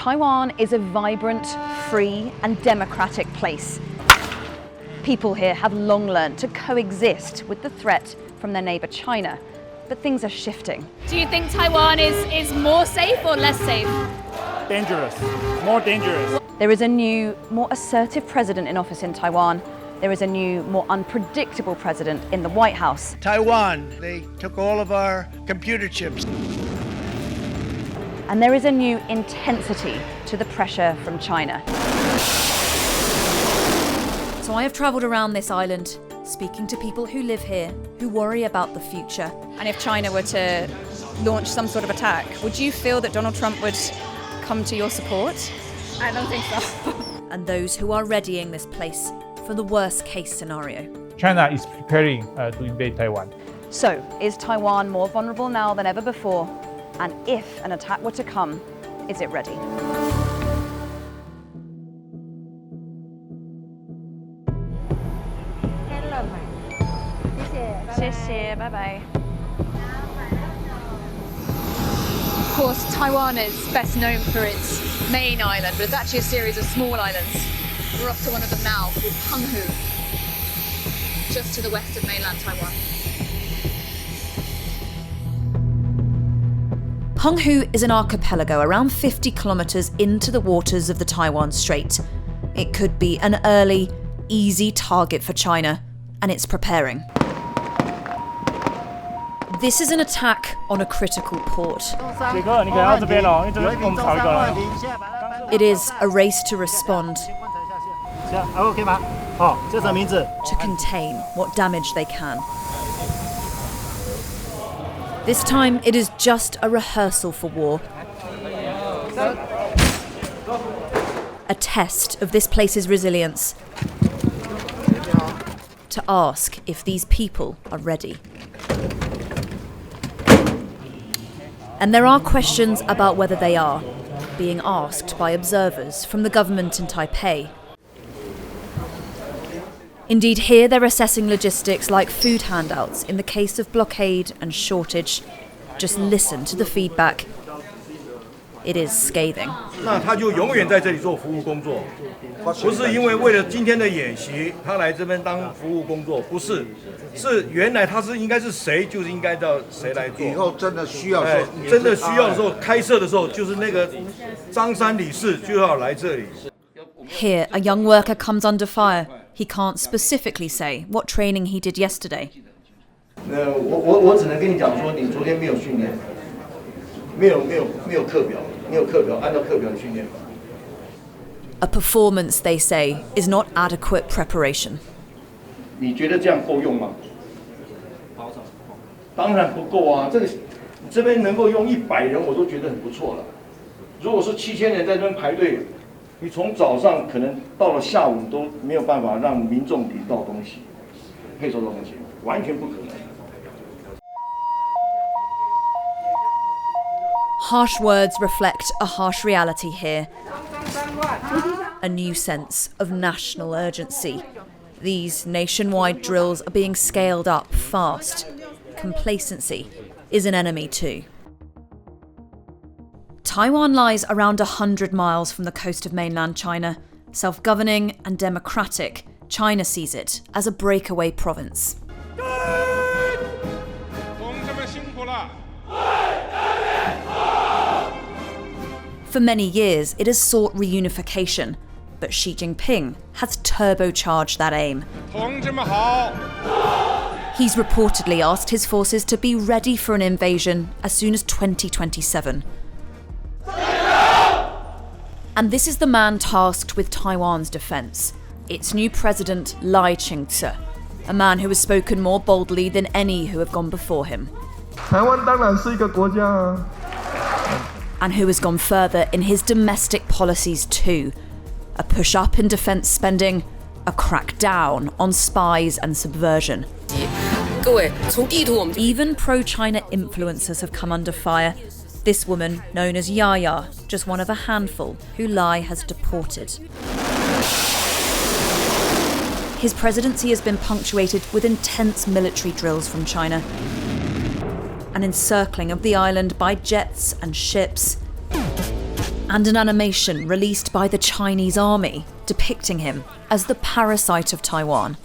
Taiwan is a vibrant, free and democratic place. People here have long learned to coexist with the threat from their neighbour China, but things are shifting. Do you think Taiwan is more safe or less safe? Dangerous, more dangerous. There is a new, more assertive president in office in Taiwan. There is a new, more unpredictable president in the White House. Taiwan, they took all of our computer chips. And there is a new intensity to the pressure from China. So I have travelled around this island, speaking to people who live here, who worry about the future. And if China were to launch some sort of attack, would you feel that Donald Trump would come to your support? I don't think so. And those who are readying this place for the worst case scenario. China is preparing to invade Taiwan. So, is Taiwan more vulnerable now than ever before? And if an attack were to come, is it ready? Bye-bye. Of course, Taiwan is best known for its main island, but it's actually a series of small islands. We're off to one of them now, called Penghu, just to the west of mainland Taiwan. Penghu is an archipelago around 50 kilometres into the waters of the Taiwan Strait. It could be an early, easy target for China, and it's preparing. This is an attack on a critical port. It is a race to respond, to contain what damage they can. This time, it is just a rehearsal for war. A test of this place's resilience. To ask if these people are ready. And there are questions about whether they are, being asked by observers from the government in Taipei. Indeed, here they're assessing logistics like food handouts in the case of blockade and shortage. Just listen to the feedback. It is scathing. 那他就永远在这里做服务工作，不是因为为了今天的演习，他来这边当服务工作，不是，是原来他是应该是谁，就是应该到谁来做。以后真的需要的时候，真的需要的时候，开设的时候，就是那个张三李四就要来这里。 Here, a young worker comes under fire. He can't specifically say what training he did yesterday. 我只能跟你讲说，你昨天没有训练，没有课表，按照课表训练。 A performance, they say, is not adequate preparation. 你觉得这样够用吗？当然不够啊！这边能够用100人，我都觉得很不错了。如果是7000人在这边排队，你从早上可能到了下午都没有办法让民众领到东西，配收到东西，完全不可能。 Harsh words reflect a harsh reality here. A new sense of national urgency. These nationwide drills are being scaled up fast. Complacency is an enemy too. Taiwan lies around 100 miles from the coast of mainland China. Self-governing and democratic, China sees it as a breakaway province. For many years, it has sought reunification, but Xi Jinping has turbocharged that aim. He's reportedly asked his forces to be ready for an invasion as soon as 2027. And this is the man tasked with Taiwan's defence, its new president, Lai Ching-te, a man who has spoken more boldly than any who have gone before him. And who has gone further in his domestic policies too. A push up in defence spending, a crackdown on spies and subversion. Even pro-China influencers have come under fire. This woman, known as Yaya, just one of a handful who Lai has deported. His presidency has been punctuated with intense military drills from China. An encircling of the island by jets and ships. and an animation released by the Chinese army depicting him as the parasite of Taiwan.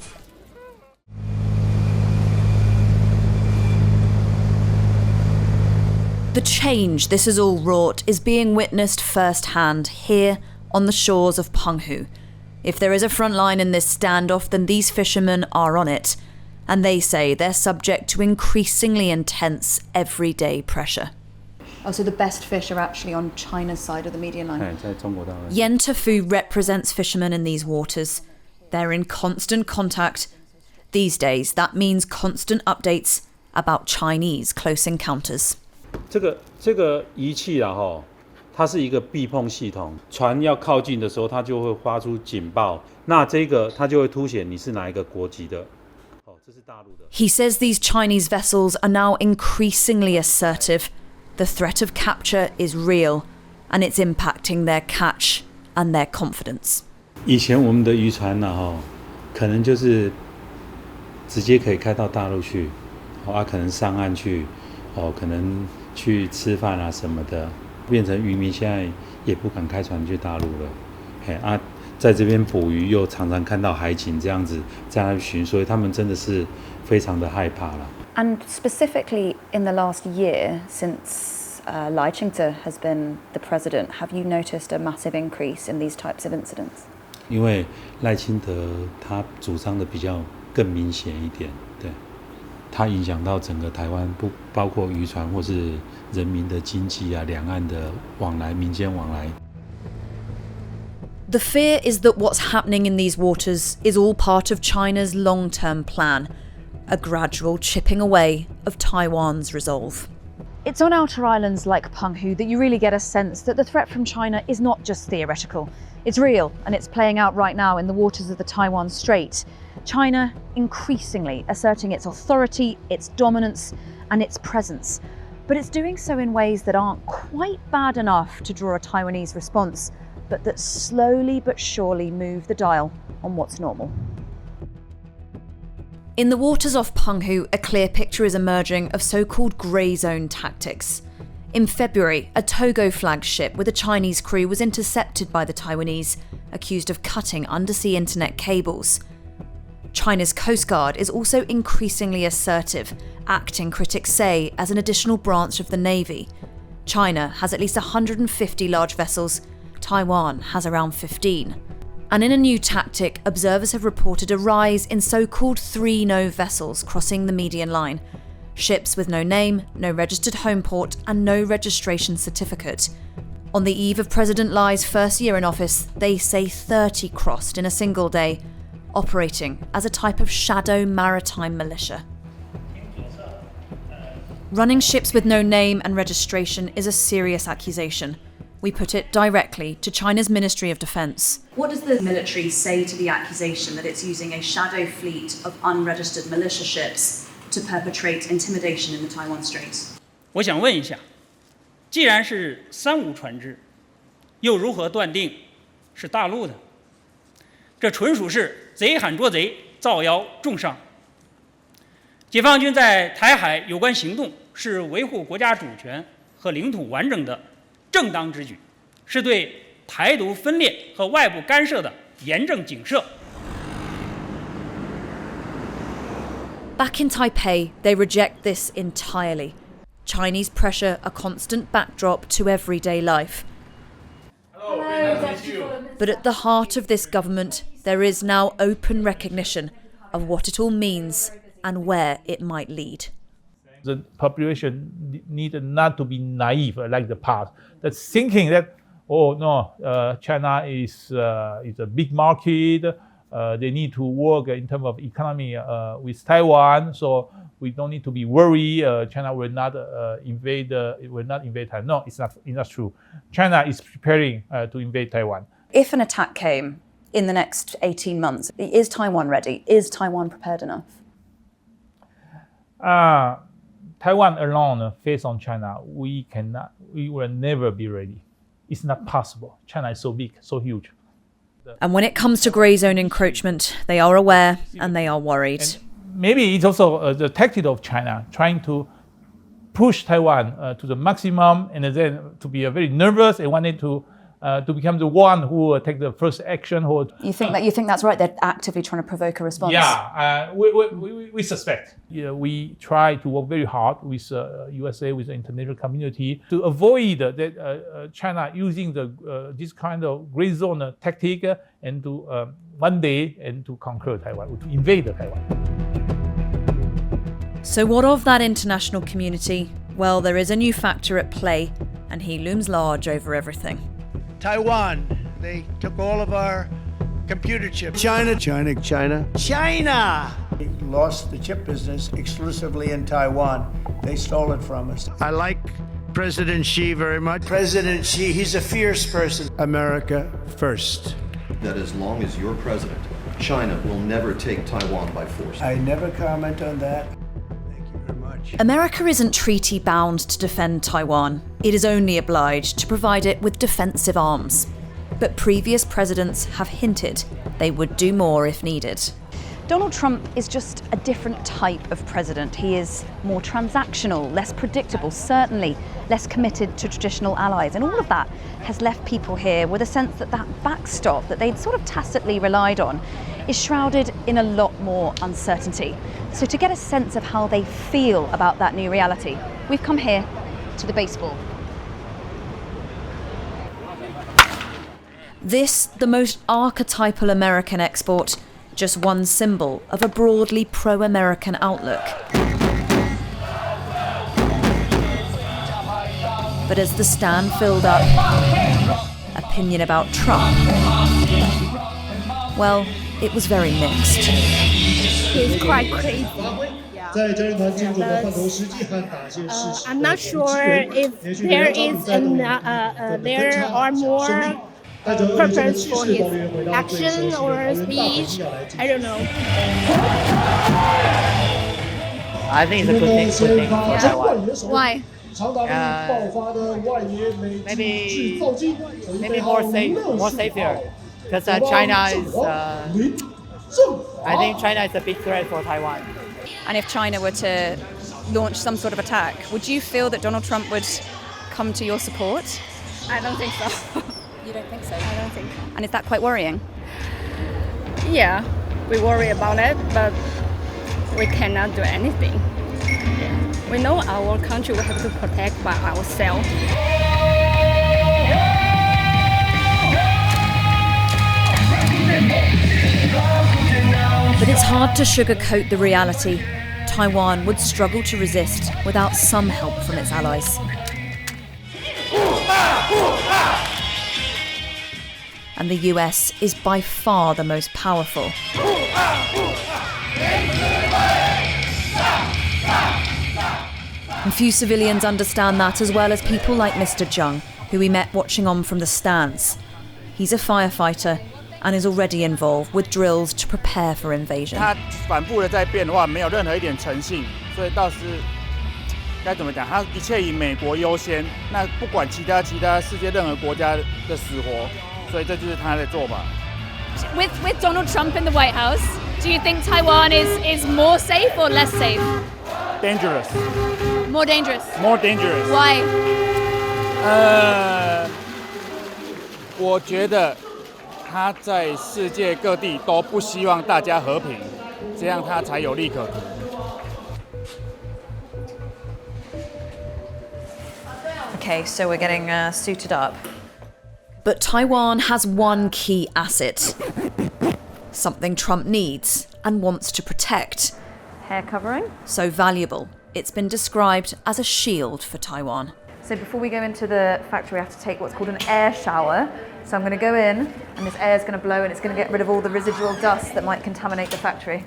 The change this has all wrought is being witnessed firsthand here on the shores of Penghu. If there is a front line in this standoff, then these fishermen are on it, and they say they're subject to increasingly intense everyday pressure. Oh, so the best fish are actually on China's side of the median line? Yen Tu represents fishermen in these waters. They're in constant contact. These days, that means constant updates about Chinese close encounters. 这个仪器啦哈，它是一个避碰系统，船要靠近的时候，它就会发出警报。那这个它就会凸显你是哪一个国籍的。哦，这是大陆的。He says these Chinese vessels are now increasingly assertive. The threat of capture is real, and it's impacting their catch and their confidence. 以前我们的渔船啦哈，可能就是直接可以开到大陆去，可能上岸去，可能去吃饭啊什么的，变成渔民现在也不敢开船去大陆了。在这边捕鱼又常常看到海警这样子在那巡，所以他们真的是非常的害怕了。And specifically in the last year, since Lai Ching-te has been the president, have you noticed a massive increase in these types of incidents? 因为赖清德他主张的比较更明显一点，对，他影响到整个台湾，不包括渔船或是人民的经济啊，两岸的往来，民间往来。The fear is that what's happening in these waters is all part of China's long-term plan, a gradual chipping away of Taiwan's resolve. It's on outer islands like Penghu that you really get a sense that the threat from China is not just theoretical. It's real, and it's playing out right now in the waters of the Taiwan Strait. China increasingly asserting its authority, its dominance, and its presence. But it's doing so in ways that aren't quite bad enough to draw a Taiwanese response, but that slowly but surely move the dial on what's normal. In the waters off Penghu, a clear picture is emerging of so-called grey zone tactics. In February, a Togo flagged ship with a Chinese crew was intercepted by the Taiwanese, accused of cutting undersea internet cables. China's Coast Guard is also increasingly assertive, acting, critics say, as an additional branch of the Navy. China has at least 150 large vessels, Taiwan has around 15. And in a new tactic, observers have reported a rise in so-called 3-no vessels crossing the median line. Ships with no name, no registered home port, and no registration certificate. On the eve of President Lai's first year in office, they say 30 crossed in a single day, operating as a type of shadow maritime militia. Running ships with no name and registration is a serious accusation. We put it directly to China's Ministry of Defence. What does the military say to the accusation that it's using a shadow fleet of unregistered militia ships to perpetrate intimidation in the Taiwan Straits? 我想问一下，既然是三无船只，又如何断定是大陆的？这纯属是贼喊捉贼，造谣重伤。解放军在台海有关行动是维护国家主权和领土完整的正当之举，是对台独分裂和外部干涉的严正警示。Back in Taipei, they reject this entirely. Chinese pressure a constant backdrop to everyday life. But at the heart of this government, there is now open recognition of what it all means and where it might lead. The population need not to be naive like the past. That's thinking that, oh no, China is a big market. They need to work in terms of economy with Taiwan, so we don't need to be worried. China will not invade. It will not invade Taiwan. No, it's not true. China is preparing to invade Taiwan. If an attack came in the next 18 months, is Taiwan ready? Is Taiwan prepared enough? Taiwan alone, face on China, we will never be ready. It's not possible. China is so big, so huge. And when it comes to grey zone encroachment, they are aware and they are worried. And maybe it's also the tactic of China, trying to push Taiwan to the maximum and then to be very nervous and wanted to to become the one who will take the first action. You think that's right? They're actively trying to provoke a response. Yeah, we suspect. Yeah, we try to work very hard with USA, with the international community, to avoid that China using this kind of gray zone tactic and to one day and to conquer Taiwan, to invade Taiwan. So what of that international community? Well, there is a new factor at play, and he looms large over everything. Taiwan, they took all of our computer chips. China. They lost the chip business exclusively in Taiwan. They stole it from us. I like President Xi very much. President Xi, he's a fierce person. America first. That as long as you're president, China will never take Taiwan by force. I never comment on that. Thank you very much. America isn't treaty bound to defend Taiwan. It is only obliged to provide it with defensive arms. But previous presidents have hinted they would do more if needed. Donald Trump is just a different type of president. He is more transactional, less predictable, certainly less committed to traditional allies. And all of that has left people here with a sense that that backstop that they'd sort of tacitly relied on is shrouded in a lot more uncertainty. So to get a sense of how they feel about that new reality, we've come here to the baseball. This, the most archetypal American export, just one symbol of a broadly pro-American outlook. But as the stand filled up, opinion about Trump, well, it was very mixed. He's quite crazy. I'm not sure if there is there are more purpose for his action or speech. I don't know. I think it's a good thing for Taiwan. Why? Maybe more safer, because China is. I think China is a big threat for Taiwan. And if China were to launch some sort of attack, would you feel that Donald Trump would come to your support? I don't think so. You don't think so? I don't think. And is that quite worrying? Yeah, we worry about it, but we cannot do anything. We know our country we have to protect by ourselves. But it's hard to sugarcoat the reality. Taiwan would struggle to resist without some help from its allies. And the US is by far the most powerful. And few civilians understand that, as well as people like Mr. Zheng, who we met watching on from the stands. He's a firefighter and is already involved with drills to prepare for invasion. 他反复的在变的话，没有任何一点诚信，所以倒是该怎么讲？他一切以美国优先，那不管其他世界任何国家的死活，所以这就是他的做法。With Donald Trump in the White House, do you think Taiwan is more safe or less safe? Dangerous. More dangerous. More dangerous. Why? 我觉得他在世界各地都不希望大家和平，这样他才有利可图。Okay, so we're getting suited up. But Taiwan has one key asset, something Trump needs and wants to protect. Hair covering. So valuable, it's been described as a shield for Taiwan. So before we go into the factory, I have to take what's called an air shower. So I'm going to go in, and this air is going to blow, and it's going to get rid of all the residual dust that might contaminate the factory.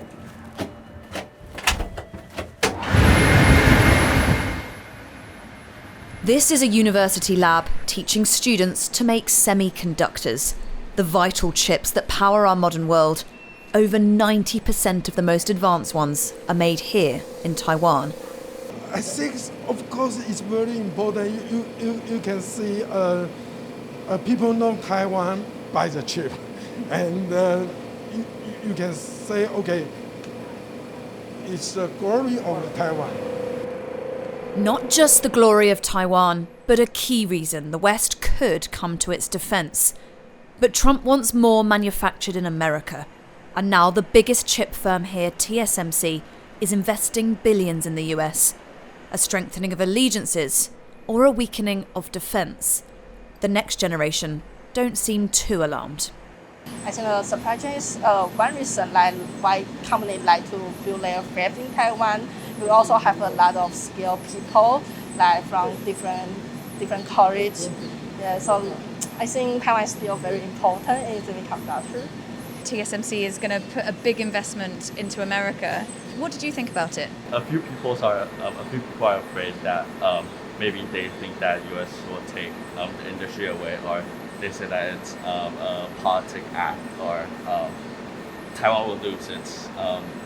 This is a university lab teaching students to make semiconductors, the vital chips that power our modern world. Over 90% of the most advanced ones are made here in Taiwan. I think, of course, it's very important. You can see people know Taiwan by the chip. And you can say, okay, it's the glory of Taiwan. Not just the glory of Taiwan, but a key reason the West could come to its defence. But Trump wants more manufactured in America. And now the biggest chip firm here, TSMC, is investing billions in the US. A strengthening of allegiances or a weakening of defence. The next generation don't seem too alarmed. I think the supply chain is one reason like why companies like to build their fab in Taiwan. We also have a lot of skilled people like from different college. Yeah, so I think Taiwan is still very important in semiconductor. TSMC is going to put a big investment into America. What did you think about it? A few people are afraid that maybe they think that US will take the industry away, or they say that it's a politic act, or Taiwan will lose its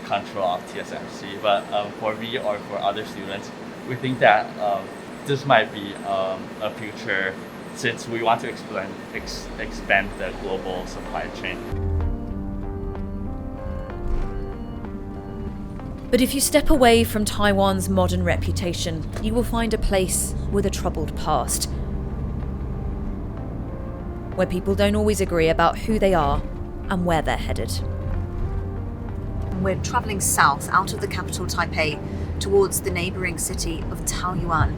control of TSMC. But for me or for other students, we think that this might be a future, since we want to expand the global supply chain. But if you step away from Taiwan's modern reputation, you will find a place with a troubled past, where people don't always agree about who they are and where they're headed. We're travelling south out of the capital Taipei towards the neighbouring city of Taoyuan,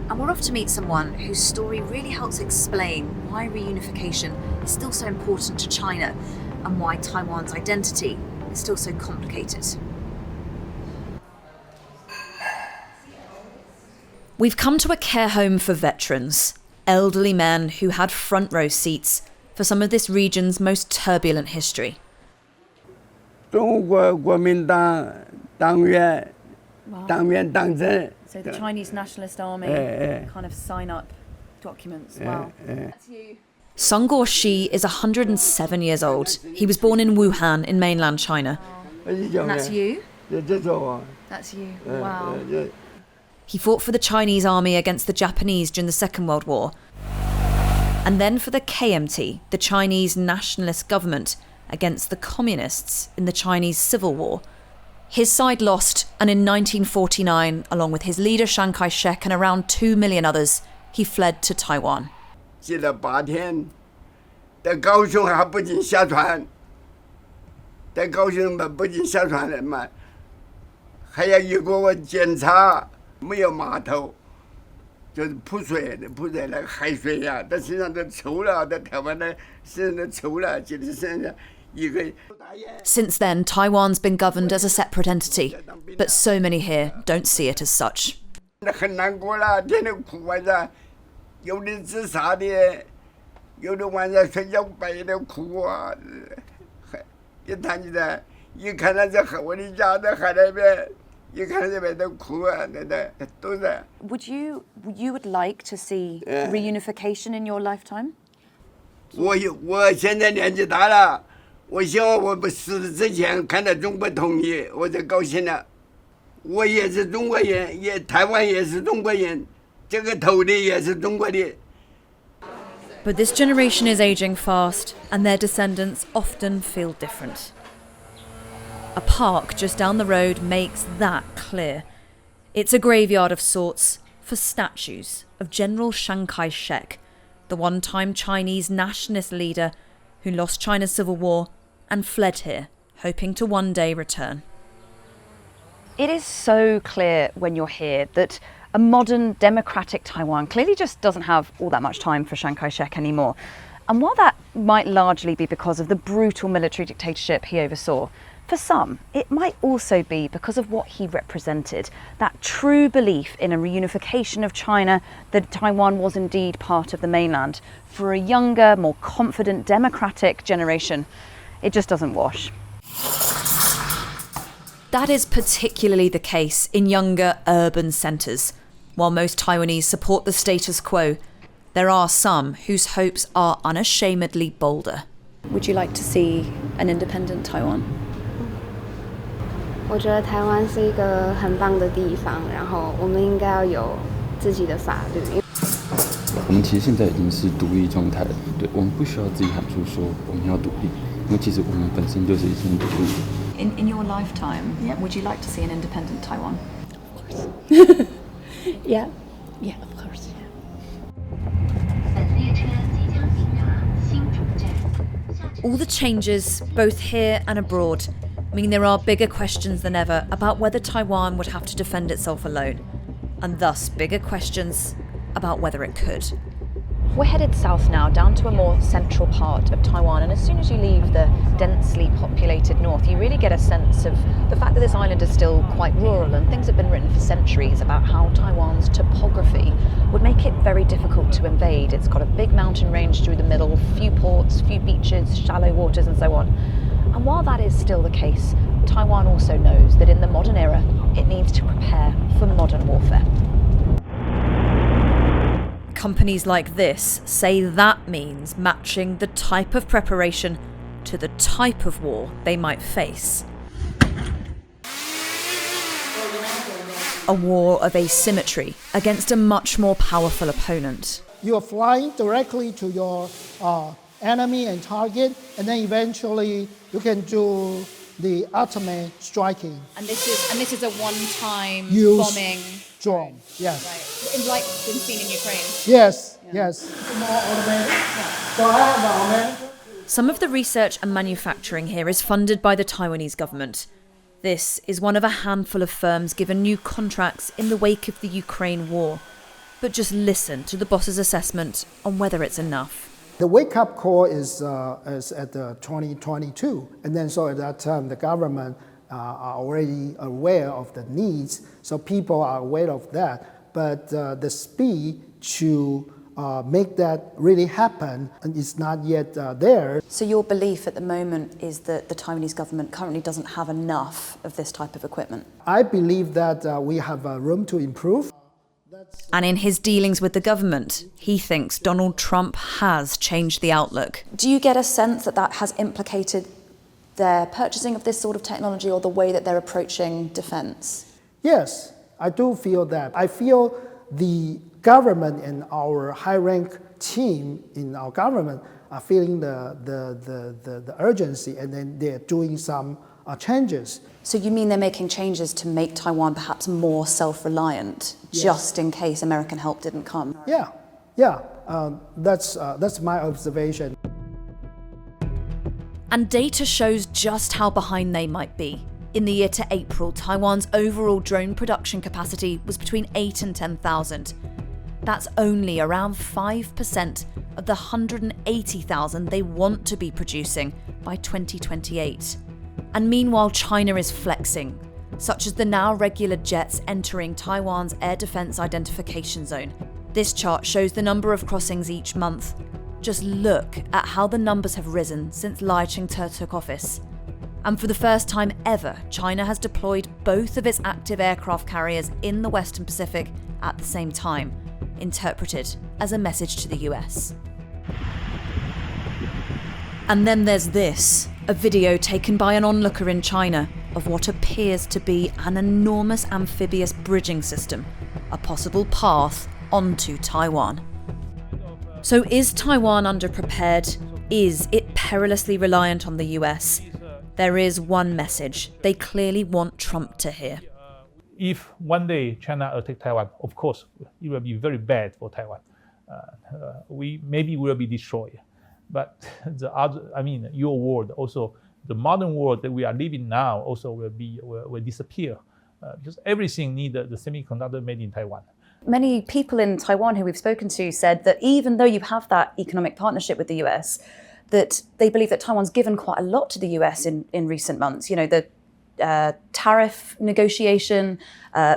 and we're off to meet someone whose story really helps explain why reunification is still so important to China and why Taiwan's identity is still so complicated. We've come to a care home for veterans, elderly men who had front row seats for some of this region's most turbulent history. So the Chinese Nationalist Army kind of sign up documents. Wow. That's you. Song Guoxi is 107 years old. He was born in Wuhan in mainland China. And that's you? That's you. Wow. He fought for the Chinese army against the Japanese during the Second World War. And then for the KMT, the Chinese nationalist government, against the communists in the Chinese Civil War. His side lost, and in 1949, along with his leader Chiang Kai-shek and around 2 million others, he fled to Taiwan. 记了8天，在高雄还不仅下船，在高雄不仅下船了嘛，还要有个检查，没有码头，就是铺水那个海水呀，在身上都抽了，在台湾的身上都抽了，就是身上一个。Since then, Taiwan's been governed as a separate entity, but so many here don't see it as such. 很难过了，天天哭晚上。 有的自杀的，有的晚上睡觉半夜都哭啊！一谈起来，一看到这我的家在海那边，一看到这边都哭啊，那都是。Would you like to see reunification in your lifetime? 我现在年纪大了，我希望我不死之前看到中国统一，我就高兴了。我也是中国人，台湾也是中国人。 But this generation is aging fast, and their descendants often feel different. A park just down the road makes that clear. It's a graveyard of sorts for statues of General Chiang Kai-shek, the one-time Chinese nationalist leader who lost China's civil war and fled here, hoping to one day return. It is so clear when you're here that a modern democratic Taiwan clearly just doesn't have all that much time for Chiang Kai-shek anymore. And while that might largely be because of the brutal military dictatorship he oversaw, for some, it might also be because of what he represented, that true belief in a reunification of China, that Taiwan was indeed part of the mainland. For a younger, more confident, democratic generation, it just doesn't wash. That is particularly the case in younger urban centres. While most Taiwanese support the status quo, there are some whose hopes are unashamedly bolder. Would you like to see an independent Taiwan? 我觉得台湾是一个很棒的地方，然后我们应该要有自己的法律。我们其实现在已经是独立状态了，对，我们不需要自己喊出说我们要独立，因为其实我们本身就是已经独立。In your lifetime, would you like to see an independent Taiwan? Of course. Yeah, of course. Yeah. All the changes, both here and abroad, mean there are bigger questions than ever about whether Taiwan would have to defend itself alone, and thus bigger questions about whether it could. We're headed south now, down to a more central part of Taiwan, and as soon as you leave the densely populated north, you really get a sense of the fact that this island is still quite rural, and things have been written for centuries about how Taiwan's topography would make it very difficult to invade. It's got a big mountain range through the middle, few ports, few beaches, shallow waters and so on. And while that is still the case, Taiwan also knows that in the modern era, it needs to prepare for modern warfare. Companies like this say that means matching the type of preparation to the type of war they might face. A war of asymmetry against a much more powerful opponent. You are flying directly to your enemy and target, and then eventually you can do the ultimate striking. And this is a one-time Use bombing drone. Yes. Right. Like been seen in Ukraine. Yes. Yes. More automated. Yeah. So I have the automated. Some of the research and manufacturing here is funded by the Taiwanese government. This is one of a handful of firms given new contracts in the wake of the Ukraine war. But just listen to the boss's assessment on whether it's enough. The wake-up call is at 2022, and then so at that time the government are already aware of the needs, so people are aware of that. But the speed to make that really happen is not yet there. So your belief at the moment is that the Taiwanese government currently doesn't have enough of this type of equipment? I believe that we have room to improve. And in his dealings with the government, he thinks Donald Trump has changed the outlook. Do you get a sense that that has implicated their purchasing of this sort of technology or the way that they're approaching defense? Yes, I do feel that. I feel the government and our high-rank team in our government are feeling the urgency, and then they're doing some changes. So you mean they're making changes to make Taiwan perhaps more self-reliant, yes, just in case American help didn't come? Yeah, that's my observation. And data shows just how behind they might be. In the year to April, Taiwan's overall drone production capacity was between 8 and 10,000. That's only around 5% of the 180,000 they want to be producing by 2028. And meanwhile, China is flexing, such as the now regular jets entering Taiwan's air defense identification zone. This chart shows the number of crossings each month. Just look at how the numbers have risen since Lai Ching-te took office. And for the first time ever, China has deployed both of its active aircraft carriers in the Western Pacific at the same time, interpreted as a message to the US. And then there's this, a video taken by an onlooker in China of what appears to be an enormous amphibious bridging system, a possible path onto Taiwan. So is Taiwan underprepared? Is it perilously reliant on the US? There is one message they clearly want Trump to hear. If one day China attack Taiwan, of course, it will be very bad for Taiwan. We maybe will be destroyed. But your world also, the modern world that we are living now also will disappear because everything needs the semiconductor made in Taiwan. Many people in Taiwan who we've spoken to said that even though you have that economic partnership with the US, that they believe that Taiwan's given quite a lot to the US in recent months. You know, the tariff negotiation,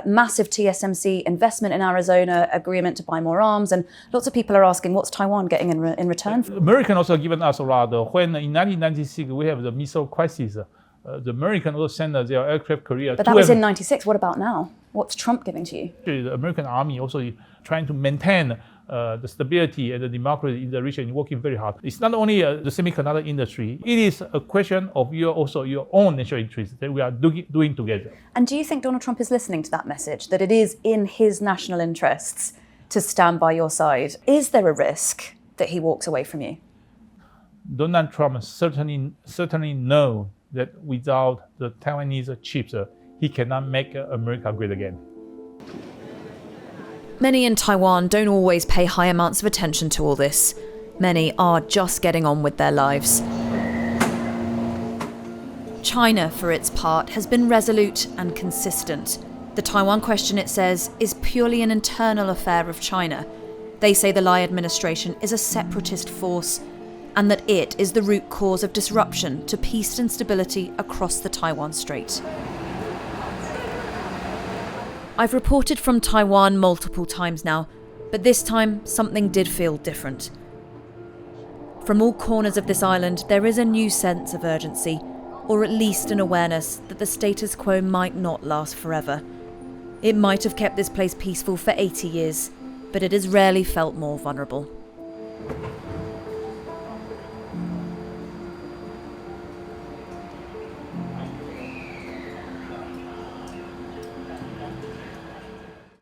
massive TSMC investment in Arizona, agreement to buy more arms, and lots of people are asking, what's Taiwan getting in return? American also given us a lot. When in 1996 we have the missile crisis, the American also sent their aircraft carrier. But that was in 96. What about now? What's Trump giving to you? The American army also trying to maintain the stability and the democracy in the region, working very hard. It's not only the semiconductor industry, it is a question of your own national interests that we are doing together. And do you think Donald Trump is listening to that message, that it is in his national interests to stand by your side? Is there a risk that he walks away from you? Donald Trump certainly knows that without the Taiwanese chips, he cannot make America great again. Many in Taiwan don't always pay high amounts of attention to all this. Many are just getting on with their lives. China, for its part, has been resolute and consistent. The Taiwan question, it says, is purely an internal affair of China. They say the Lai administration is a separatist force and that it is the root cause of disruption to peace and stability across the Taiwan Strait. I've reported from Taiwan multiple times now, but this time something did feel different. From all corners of this island, there is a new sense of urgency, or at least an awareness that the status quo might not last forever. It might have kept this place peaceful for 80 years, but it has rarely felt more vulnerable.